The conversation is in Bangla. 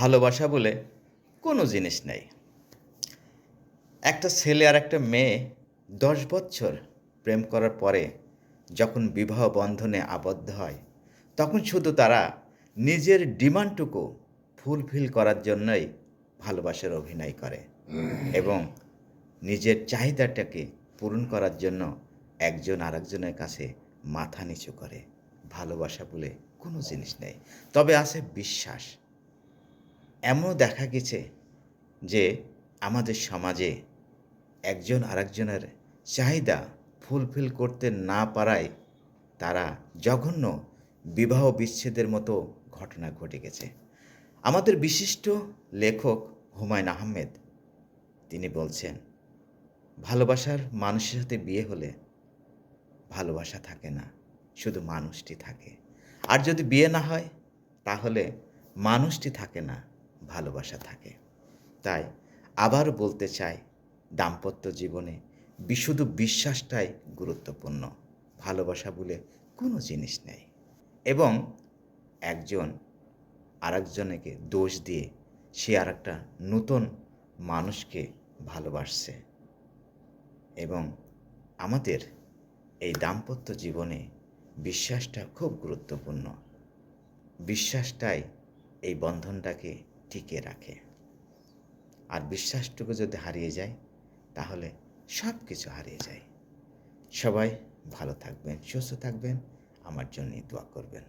ভালোবাসা বলে কোনো জিনিস নেই। একটা ছেলে আর একটা মেয়ে ১০ বৎসর প্রেম করার পরে যখন বিবাহ বন্ধনে আবদ্ধ হয়, তখন শুধু তারা নিজের ডিমান্ডটুকু ফুলফিল করার জন্যই ভালোবাসার অভিনয় করে এবং নিজের চাহিদাটাকে পূরণ করার জন্য একজন আরেকজনের কাছে মাথা নিচু করে। ভালোবাসা বলে কোনো জিনিস নেই। তবে আছে বিশ্বাস। এমনও দেখা গেছে যে আমাদের সমাজে একজন আরেকজনের চাহিদা ফুলফিল করতে না পারায় তারা জঘন্য বিবাহ বিচ্ছেদের মতো ঘটনা ঘটে গেছে। আমাদের বিশিষ্ট লেখক হুমায়ূন আহমেদ তিনি বলছেন, ভালোবাসার মানুষের সাথে বিয়ে হলে ভালোবাসা থাকে না, শুধু মানুষটি থাকে। আর যদি বিয়ে না হয় তাহলে মানুষটি থাকে না, ভালোবাসা থাকে। তাই আবারও বলতে চাই, দাম্পত্য জীবনে শুধু বিশ্বাসটাই গুরুত্বপূর্ণ। ভালোবাসা বলে কোনো জিনিস নেই। এবং একজন আরেকজনকে দোষ দিয়ে সে আরেকটা নতুন মানুষকে ভালোবাসছে। এবং আমাদের এই দাম্পত্য জীবনে বিশ্বাসটা খুব গুরুত্বপূর্ণ। বিশ্বাসটাই এই বন্ধনটাকে টিকিয়ে রাখে। আর বিশ্বাসটুকু যদি হারিয়ে যায় তাহলে সব কিছু হারিয়ে যায়। সবাই ভালো থাকবেন, সুস্থ থাকবেন, আমার জন্যে দোয়া করবেন।